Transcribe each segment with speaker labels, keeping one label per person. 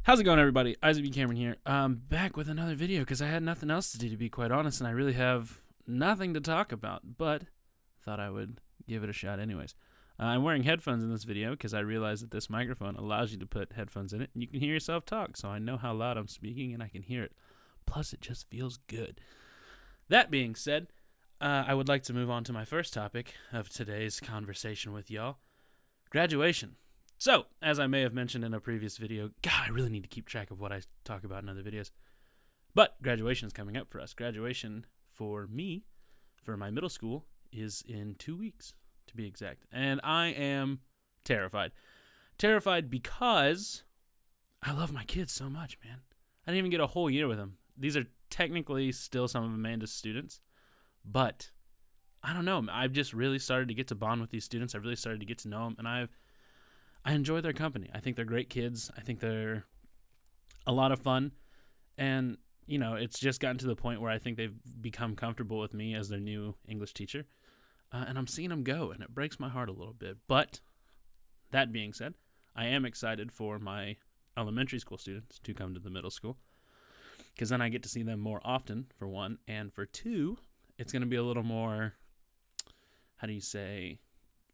Speaker 1: How's it going, everybody? Isaac B. Cameron here. Back with another video because I had nothing else to do, to be quite honest, and I really have nothing to talk about, but thought I would give it a shot anyways. I'm wearing headphones in this video because I realized that this microphone allows you to put headphones in it, and you can hear yourself talk, so I know how loud I'm speaking, and I can hear it. Plus, it just feels good. That being said, I would like to move on to my first topic of today's conversation with y'all, graduation. So, as I may have mentioned in a previous video, God, I really need to keep track of what I talk about in other videos. But graduation is coming up for us. Graduation for me, for my middle school, is in 2 weeks, to be exact. And I am terrified. Terrified because I love my kids so much, man. I didn't even get a whole year with them. These are technically still some of Amanda's students, but I don't know. I've just really started to get to bond with these students. I've really started to get to know them, and I enjoy their company. I think they're great kids. I think they're a lot of fun. And, you know, it's just gotten to the point where I think they've become comfortable with me as their new English teacher. And I'm seeing them go, and it breaks my heart a little bit. But that being said, I am excited for my elementary school students to come to the middle school, because then I get to see them more often, for one. And for two, it's going to be a little more,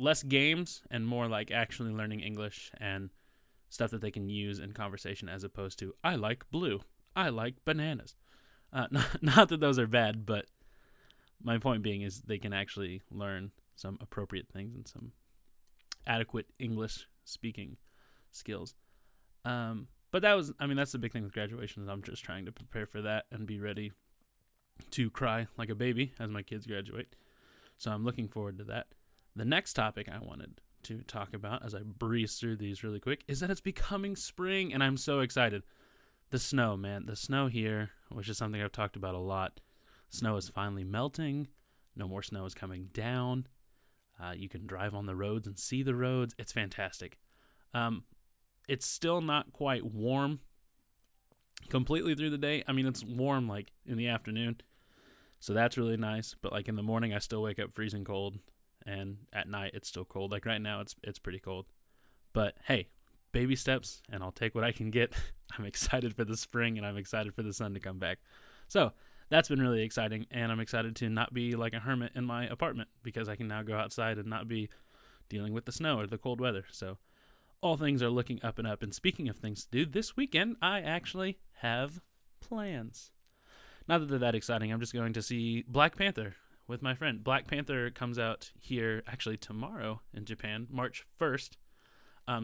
Speaker 1: less games and more like actually learning English and stuff that they can use in conversation, as opposed to, I like blue, I like bananas. Not that those are bad, but my point being is they can actually learn some appropriate things and some adequate English speaking skills. But that's the big thing with graduation, is I'm just trying to prepare for that and be ready to cry like a baby as my kids graduate. So I'm looking forward to that. The next topic I wanted to talk about, as I breeze through these really quick, is that it's becoming spring, and I'm so excited. The snow, man. The snow here, which is something I've talked about a lot. Snow is finally melting. No more snow is coming down. You can drive on the roads and see the roads. It's fantastic. It's still not quite warm completely through the day. I mean, it's warm like in the afternoon, so that's really nice. But like in the morning, I still wake up freezing cold. And at night, it's still cold. Like right now, it's pretty cold. But hey, baby steps, and I'll take what I can get. I'm excited for the spring, and I'm excited for the sun to come back. So that's been really exciting, and I'm excited to not be like a hermit in my apartment, because I can now go outside and not be dealing with the snow or the cold weather. So all things are looking up and up. And speaking of things to do, this weekend, I actually have plans. Not that they're that exciting. I'm just going to see Black Panther with my friend. Black Panther comes out here actually tomorrow in Japan, March 1st.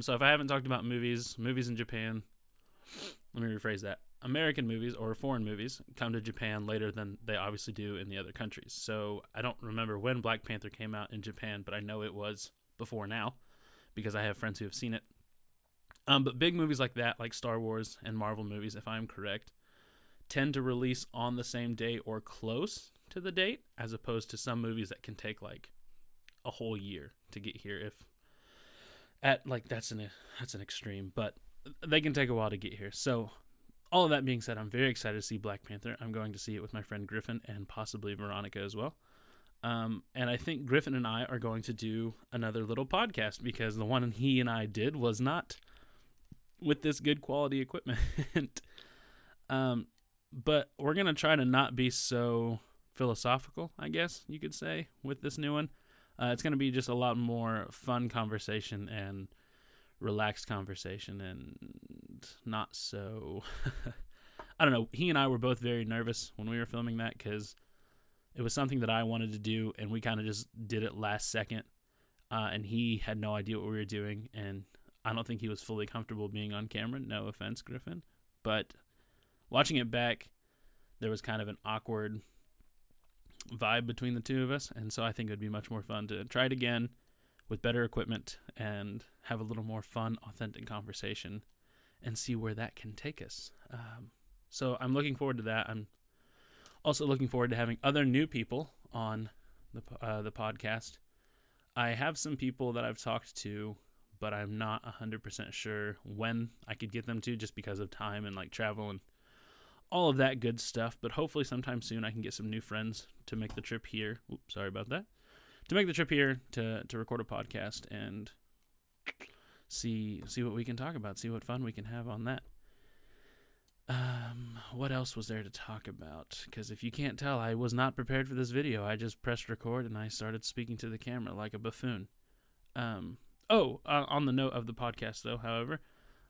Speaker 1: So if I haven't talked about movies in Japan, let me rephrase that. American movies or foreign movies come to Japan later than they obviously do in the other countries. So I don't remember when Black Panther came out in Japan, but I know it was before now, because I have friends who have seen it. But big movies like that, like Star Wars and Marvel movies, if I'm correct, tend to release on the same day or close to the date, as opposed to some movies that can take like a whole year to get here. If at like that's an extreme, but they can take a while to get here. So all of that being said, I'm very excited to see Black Panther. I'm going to see it with my friend Griffin and possibly Veronica as well. And I think Griffin and I are going to do another little podcast, because the one he and I did was not with this good quality equipment. But we're going to try to not be so philosophical, I guess you could say, with this new one. It's going to be just a lot more fun conversation and relaxed conversation, and not so I don't know. He and I were both very nervous when we were filming that, because it was something that I wanted to do, and we kind of just did it last second, and he had no idea what we were doing, and I don't think he was fully comfortable being on camera. No offense, Griffin. But watching it back, there was kind of an awkward vibe between the two of us, and so I think it would be much more fun to try it again with better equipment and have a little more fun, authentic conversation and see where that can take us. So I'm looking forward to that. I'm also looking forward to having other new people on the podcast. I have some people that I've talked to, but I'm not 100% sure when I could get them to, just because of time and like travel and all of that good stuff. But hopefully sometime soon I can get some new friends to make the trip here. Oops, sorry about that. To make the trip here to record a podcast and see what we can talk about, see what fun we can have on that. What else was there to talk about? Because if you can't tell, I was not prepared for this video. I just pressed record and I started speaking to the camera like a buffoon. On the note of the podcast, though, however,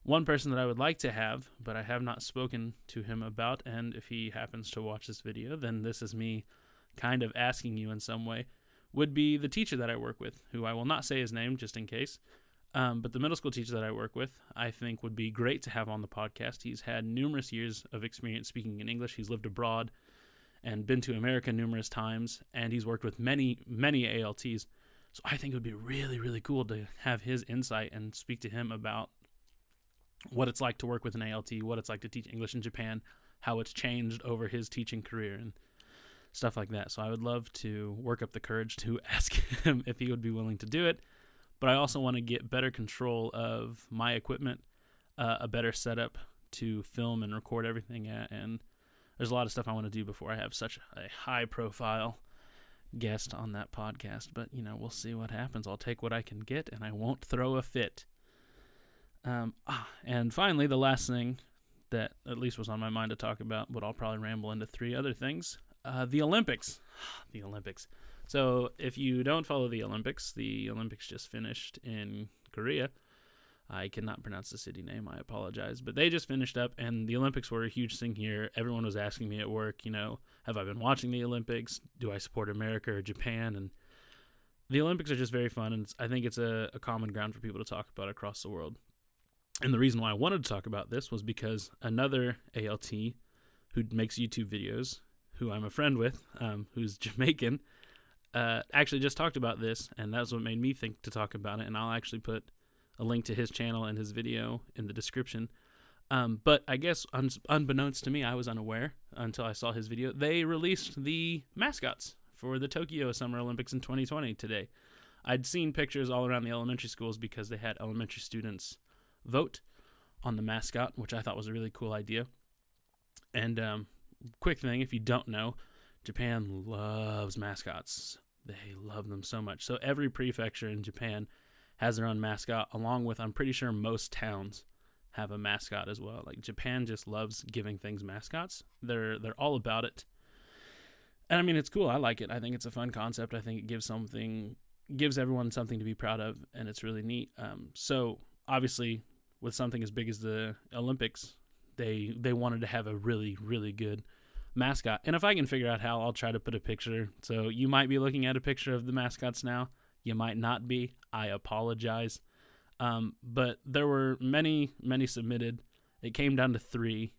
Speaker 1: one person that I would like to have, but I have not spoken to him about, and if he happens to watch this video, then this is me kind of asking you in some way, would be the teacher that I work with, who I will not say his name just in case. But the middle school teacher that I work with, I think would be great to have on the podcast. He's had numerous years of experience speaking in English. He's lived abroad and been to America numerous times, and he's worked with many, many ALTs. So I think it would be really, really cool to have his insight and speak to him about what it's like to work with an ALT, what it's like to teach English in Japan, how it's changed over his teaching career, and stuff like that. So I would love to work up the courage to ask him if he would be willing to do it. But I also want to get better control of my equipment, a better setup to film and record everything at, and there's a lot of stuff I want to do before I have such a high-profile guest on that podcast. But, we'll see what happens. I'll take what I can get, and I won't throw a fit. And finally, the last thing that at least was on my mind to talk about, but I'll probably ramble into 3 other things. The Olympics. The Olympics. So if you don't follow the Olympics just finished in Korea. I cannot pronounce the city name. I apologize. But they just finished up, and the Olympics were a huge thing here. Everyone was asking me at work, have I been watching the Olympics? Do I support America or Japan? And the Olympics are just very fun, and I think it's a common ground for people to talk about across the world. And the reason why I wanted to talk about this was because another ALT who makes YouTube videos, who I'm a friend with, who's Jamaican, actually just talked about this, and that's what made me think to talk about it. And I'll actually put a link to his channel and his video in the description. But I guess unbeknownst to me, I was unaware until I saw his video. They released the mascots for the Tokyo Summer Olympics in 2020 today. I'd seen pictures all around the elementary schools because they had elementary students vote on the mascot, which I thought was a really cool idea. And quick thing, if you don't know, Japan loves mascots. They love them so much. So every prefecture in Japan has their own mascot, along with, I'm pretty sure most towns have a mascot as well. Like, Japan just loves giving things mascots. They're all about it. And I mean, it's cool. I like it. I think it's a fun concept. I think it gives everyone something to be proud of, and it's really neat. So obviously, with something as big as the Olympics, they wanted to have a really, really good mascot. And if I can figure out how, I'll try to put a picture. So you might be looking at a picture of the mascots now. You might not be. I apologize. But there were many, many submitted. It came down to 3.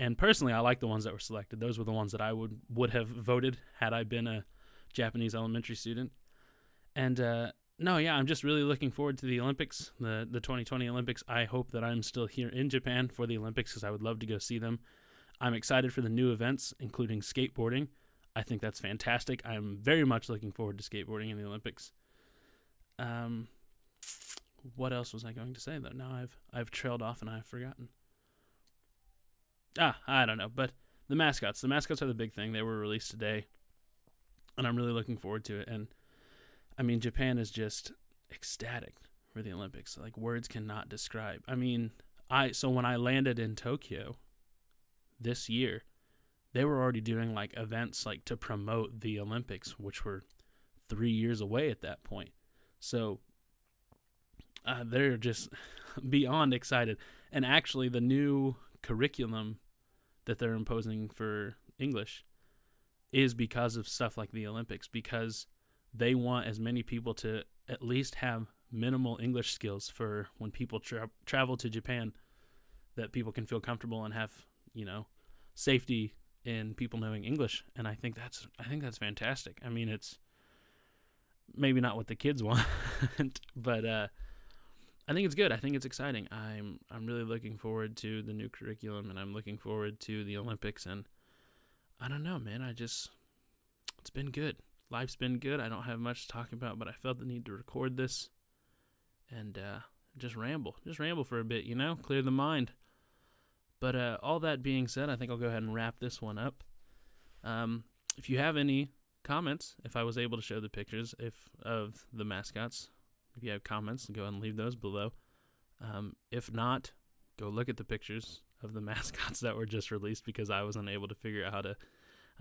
Speaker 1: And personally, I like the ones that were selected. Those were the ones that I would have voted had I been a Japanese elementary student. And I'm just really looking forward to the Olympics, the 2020 Olympics. I hope that I'm still here in Japan for the Olympics because I would love to go see them. I'm excited for the new events, including skateboarding. I think that's fantastic. I'm very much looking forward to skateboarding in the Olympics. What else was I going to say, though? Now I've trailed off and I've forgotten. I don't know. But the mascots are the big thing. They were released today, and I'm really looking forward to it. And I mean, Japan is just ecstatic for the Olympics. Like, words cannot describe. I mean, so when I landed in Tokyo this year, they were already doing like events like to promote the Olympics, which were 3 years away at that point. So they're just beyond excited. And actually, the new curriculum that they're imposing for English is because of stuff like the Olympics, because they want as many people to at least have minimal English skills for when people travel to Japan, that people can feel comfortable and have, safety in people knowing English. And I think that's fantastic. I mean, it's maybe not what the kids want, but I think it's good. I think it's exciting. I'm really looking forward to the new curriculum, and I'm looking forward to the Olympics. And I don't know, man. It's been good. Life's been good. I don't have much to talk about, but I felt the need to record this and just ramble for a bit, clear the mind. But all that being said, I think I'll go ahead and wrap this one up. If you have any comments, if I was able to show the pictures of the mascots, if you have comments, go ahead and leave those below. If not, go look at the pictures. of the mascots that were just released because I was unable to figure out how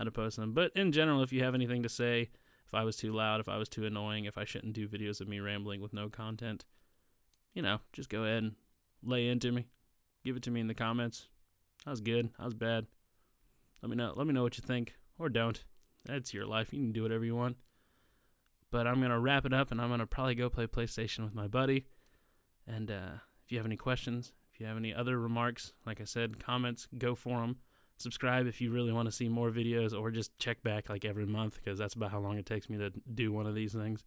Speaker 1: to post them. But in general, if you have anything to say, if I was too loud, if I was too annoying, if I shouldn't do videos of me rambling with no content, just go ahead and lay into me. Give it to me in the comments. I was good. I was bad. Let me know. Let me know what you think, or don't. That's your life. You can do whatever you want. But I'm gonna wrap it up, and I'm gonna probably go play PlayStation with my buddy. And if you have any questions, if you have any other remarks, like I said, comments, go for them. Subscribe if you really want to see more videos, or just check back like every month, because that's about how long it takes me to do one of these things.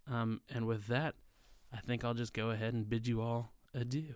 Speaker 1: And with that, I think I'll just go ahead and bid you all adieu.